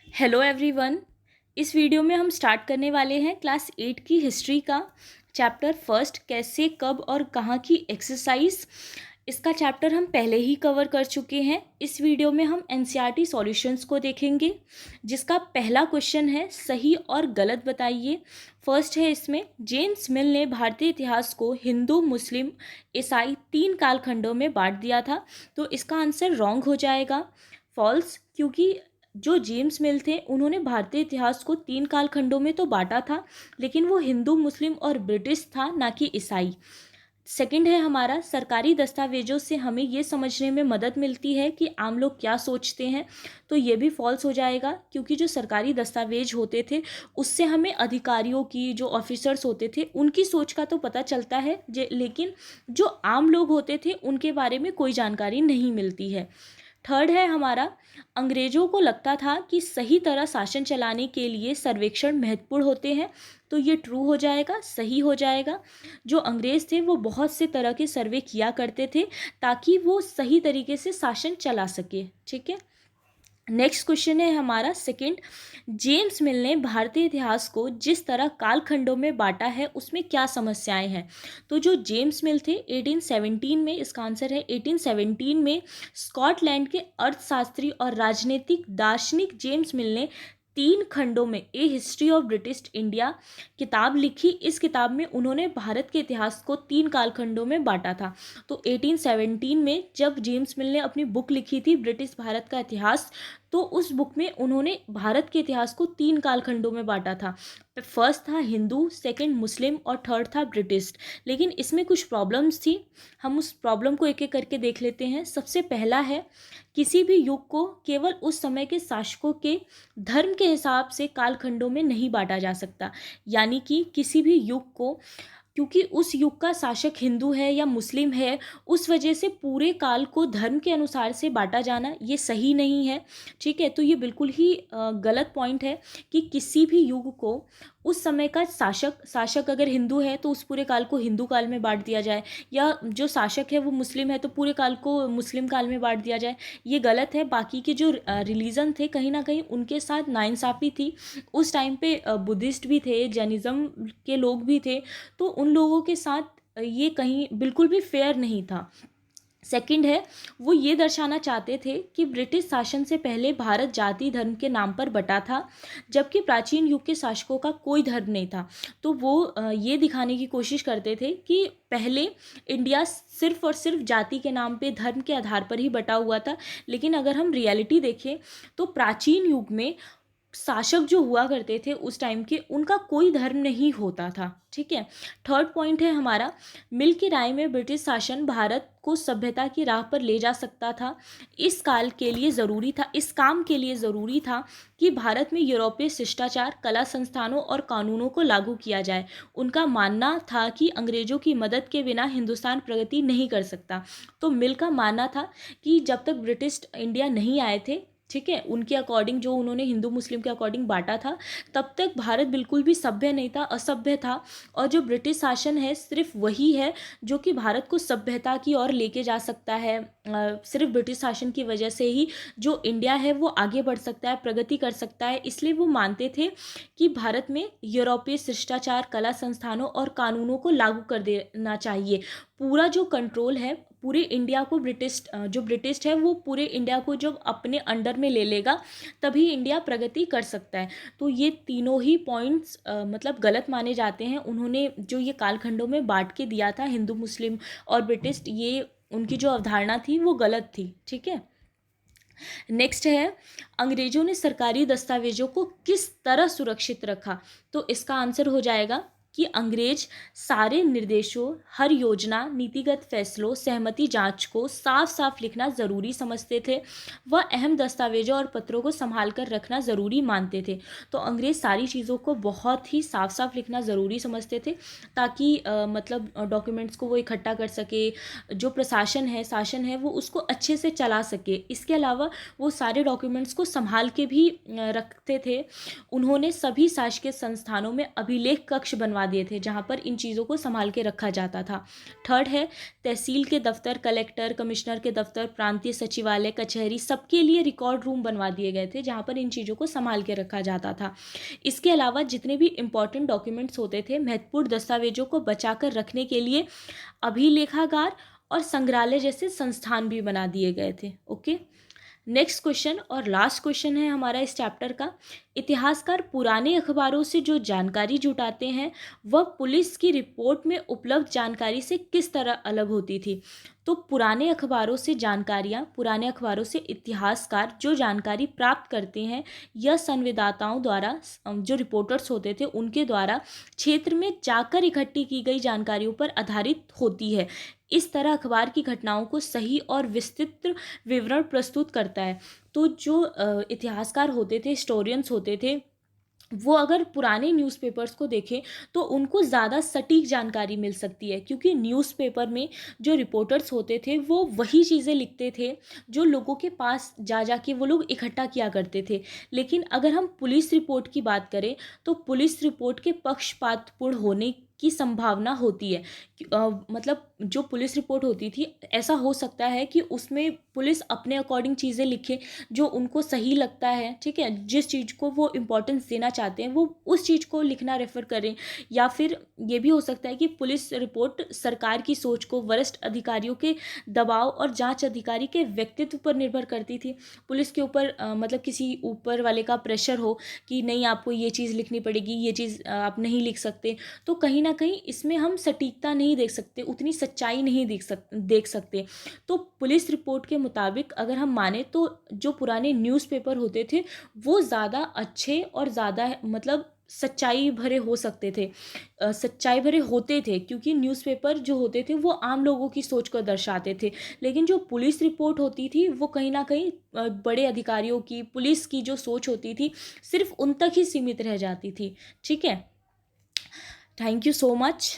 Hello everyone. इस video में हम स्टार्ट करने वाले हैं क्लास 8 की हिस्ट्री का चैप्टर फर्स्ट, कैसे कब और कहाँ की एक्सरसाइज। इसका चैप्टर हम पहले ही कवर कर चुके हैं। इस वीडियो में हम एनसीईआरटी सॉल्यूशंस को देखेंगे, जिसका पहला क्वेश्चन है सही और गलत बताइए। फर्स्ट है इसमें, जेम्स मिल ने भारतीय इतिहास को हिंदू, मुस्लिम, ईसाई 3 कालखंडों में बांट दिया था। तो इसका आंसर रॉन्ग हो जाएगा, फॉल्स, क्योंकि जो जेम्स मिल थे उन्होंने भारतीय इतिहास को 3 कालखंडों में तो बांटा था, लेकिन वो हिंदू, मुस्लिम और ब्रिटिश था, ना कि ईसाई। सेकंड है हमारा, सरकारी दस्तावेजों से हमें ये समझने में मदद मिलती है कि आम लोग क्या सोचते हैं। तो ये भी फॉल्स हो जाएगा, क्योंकि जो सरकारी दस्तावेज होते थे उससे हमें अधिकारियों की, जो ऑफिसर्स होते थे उनकी सोच का तो पता चलता है, लेकिन जो आम लोग होते थे उनके बारे में कोई जानकारी नहीं मिलती है। थर्ड है हमारा, अंग्रेजों को लगता था कि सही तरह शासन चलाने के लिए सर्वेक्षण महत्वपूर्ण होते हैं। तो ये ट्रू हो जाएगा, सही हो जाएगा। जो अंग्रेज थे वो बहुत से तरह के सर्वे किया करते थे ताकि वो सही तरीके से शासन चला सके। ठीक है, नेक्स्ट क्वेश्चन है हमारा सेकंड, जेम्स मिल ने भारतीय इतिहास को जिस तरह कालखंडों में बांटा है उसमें क्या समस्याएं हैं। तो जो जेम्स मिल थे 1817 में, इसका आंसर है 1817 में, स्कॉटलैंड के अर्थशास्त्री और राजनीतिक दार्शनिक जेम्स मिल ने 3 खंडों में ए हिस्ट्री ऑफ ब्रिटिश इंडिया किताब लिखी। इस किताब में उन्होंने भारत के इतिहास को 3 कालखंडों में बांटा था। तो 1817 में जब जेम्स मिल ने अपनी बुक लिखी थी ब्रिटिश भारत का इतिहास, तो उस बुक में उन्होंने भारत के इतिहास को 3 कालखंडों में बांटा था। फर्स्ट था हिंदू, सेकंड मुस्लिम और थर्ड था ब्रिटिश। लेकिन इसमें कुछ प्रॉब्लम्स थी, हम उस प्रॉब्लम को एक एक करके देख लेते हैं। सबसे पहला है, किसी भी युग को केवल उस समय के शासकों के धर्म के हिसाब से कालखंडों में नहीं बांटा जा सकता। यानी कि किसी भी युग को, क्योंकि उस युग का शासक हिंदू है या मुस्लिम है, उस वजह से पूरे काल को धर्म के अनुसार से बांटा जाना ये सही नहीं है। ठीक है, तो ये बिल्कुल ही गलत पॉइंट है कि किसी भी युग को उस समय का शासक अगर हिंदू है तो उस पूरे काल को हिंदू काल में बांट दिया जाए, या जो शासक है वो मुस्लिम है तो पूरे काल को मुस्लिम काल में बांट दिया जाए। ये गलत है। बाकी के जो रिलीजन थे कहीं ना कहीं उनके साथ नाइंसाफ़ी थी। उस टाइम पे बुद्धिस्ट भी थे, जैनिज़्म के लोग भी थे, तो उन लोगों के साथ ये कहीं बिल्कुल भी फेयर नहीं था। सेकंड है, वो ये दर्शाना चाहते थे कि ब्रिटिश शासन से पहले भारत जाति धर्म के नाम पर बटा था, जबकि प्राचीन युग के शासकों का कोई धर्म नहीं था। तो वो ये दिखाने की कोशिश करते थे कि पहले इंडिया सिर्फ और सिर्फ जाति के नाम पे, धर्म के आधार पर ही बटा हुआ था। लेकिन अगर हम रियलिटी देखें तो प्राचीन युग में शासक जो हुआ करते थे उस टाइम के, उनका कोई धर्म नहीं होता था। ठीक है, थर्ड पॉइंट है हमारा, मिल की राय में ब्रिटिश शासन भारत को सभ्यता की राह पर ले जा सकता था। इस काल के लिए ज़रूरी था, इस काम के लिए ज़रूरी था कि भारत में यूरोपीय शिष्टाचार, कला संस्थानों और कानूनों को लागू किया जाए। उनका मानना था कि अंग्रेजों की मदद के बिना हिंदुस्तान प्रगति नहीं कर सकता। तो मिल का मानना था कि जब तक ब्रिटिश इंडिया नहीं आए थे, ठीक है, उनके अकॉर्डिंग जो उन्होंने हिंदू मुस्लिम के अकॉर्डिंग बांटा था, तब तक भारत बिल्कुल भी सभ्य नहीं था, असभ्य था। और जो ब्रिटिश शासन है सिर्फ वही है जो कि भारत को सभ्यता की ओर लेके जा सकता है। सिर्फ ब्रिटिश शासन की वजह से ही जो इंडिया है वो आगे बढ़ सकता है, प्रगति कर सकता है। इसलिए वो मानते थे कि भारत में यूरोपीय शिष्टाचार, कला संस्थानों और कानूनों को लागू कर देना चाहिए। पूरा जो कंट्रोल है पूरे इंडिया को, जो ब्रिटिश है वो पूरे इंडिया को जब अपने अंडर में ले लेगा तभी इंडिया प्रगति कर सकता है। तो ये तीनों ही पॉइंट्स मतलब गलत माने जाते हैं। उन्होंने जो ये कालखंडों में बांट के दिया था हिंदू, मुस्लिम और ब्रिटिश, ये उनकी जो अवधारणा थी वो गलत थी। ठीक है, नेक्स्ट है, अंग्रेजों ने सरकारी दस्तावेजों को किस तरह सुरक्षित रखा। तो इसका आंसर हो जाएगा कि अंग्रेज सारे निर्देशों, हर योजना, नीतिगत फैसलों, सहमति जांच को साफ साफ लिखना ज़रूरी समझते थे। वह अहम दस्तावेजों और पत्रों को संभाल कर रखना ज़रूरी मानते थे। तो अंग्रेज सारी चीज़ों को बहुत ही साफ साफ लिखना ज़रूरी समझते थे, ताकि मतलब डॉक्यूमेंट्स को वो इकट्ठा कर सके, जो प्रशासन है, शासन है, वो उसको अच्छे से चला सके। इसके अलावा वो सारे डॉक्यूमेंट्स को संभाल के भी रखते थे। उन्होंने सभी शासकीय संस्थानों में अभिलेख कक्ष बनवा बनवा दिए थे जहाँ पर इन चीज़ों को संभाल के रखा जाता था। थर्ड है तहसील के दफ्तर, कलेक्टर, कमिश्नर के दफ्तर, प्रांतीय सचिवालय, कचहरी, सबके लिए रिकॉर्ड रूम बनवा दिए गए थे जहाँ पर इन चीज़ों को संभाल के रखा जाता था। इसके अलावा जितने भी इम्पॉर्टेंट डॉक्यूमेंट्स होते थे, महत्वपूर्ण दस्तावेजों को बचाकर रखने के लिए अभिलेखागार और संग्रहालय जैसे संस्थान भी बना दिए गए थे। ओके, नेक्स्ट क्वेश्चन और लास्ट क्वेश्चन है हमारा इस चैप्टर का। इतिहासकार पुराने अखबारों से जो जानकारी जुटाते हैं वह पुलिस की रिपोर्ट में उपलब्ध जानकारी से किस तरह अलग होती थी। तो पुराने अखबारों से जानकारियाँ, पुराने अखबारों से इतिहासकार जो जानकारी प्राप्त करते हैं यह संवाददाताओं द्वारा, जो रिपोर्टर्स होते थे उनके द्वारा क्षेत्र में जाकर इकट्ठी की गई जानकारियों पर आधारित होती है। इस तरह अखबार की घटनाओं को सही और विस्तृत विवरण प्रस्तुत करता है। तो जो इतिहासकार होते थे, हिस्टोरियंस होते थे, वो अगर पुराने न्यूज़पेपर्स को देखें तो उनको ज़्यादा सटीक जानकारी मिल सकती है, क्योंकि न्यूज़पेपर में जो रिपोर्टर्स होते थे वो वही चीज़ें लिखते थे जो लोगों के पास जा जा के वो लोग इकट्ठा किया करते थे। लेकिन अगर हम पुलिस रिपोर्ट की बात करें तो पुलिस रिपोर्ट के पक्षपातपूर्ण होने की संभावना होती है। मतलब जो पुलिस रिपोर्ट होती थी, ऐसा हो सकता है कि उसमें पुलिस अपने अकॉर्डिंग चीज़ें लिखे जो उनको सही लगता है, ठीक है, जिस चीज़ को वो इम्पोर्टेंस देना चाहते हैं वो उस चीज़ को लिखना रेफर करें। या फिर ये भी हो सकता है कि पुलिस रिपोर्ट सरकार की सोच को, वरिष्ठ अधिकारियों के दबाव और जांच अधिकारी के व्यक्तित्व पर निर्भर करती थी। पुलिस के ऊपर मतलब किसी ऊपर वाले का प्रेशर हो कि नहीं आपको ये चीज़ लिखनी पड़ेगी, ये चीज़ आप नहीं लिख सकते, तो कहीं ना कहीं इसमें हम सटीकता नहीं देख सकते, उतनी सच्चाई नहीं देख सकते। तो पुलिस रिपोर्ट के मुताबिक अगर हम माने तो जो पुराने न्यूज़पेपर होते थे वो ज़्यादा अच्छे और ज़्यादा मतलब सच्चाई भरे हो सकते थे, सच्चाई भरे होते थे, क्योंकि न्यूज़पेपर जो होते थे वो आम लोगों की सोच को दर्शाते थे। लेकिन जो पुलिस रिपोर्ट होती थी वो कहीं ना कहीं बड़े अधिकारियों की, पुलिस की जो सोच होती थी सिर्फ उन तक ही सीमित रह जाती थी। ठीक है, थैंक यू सो मच।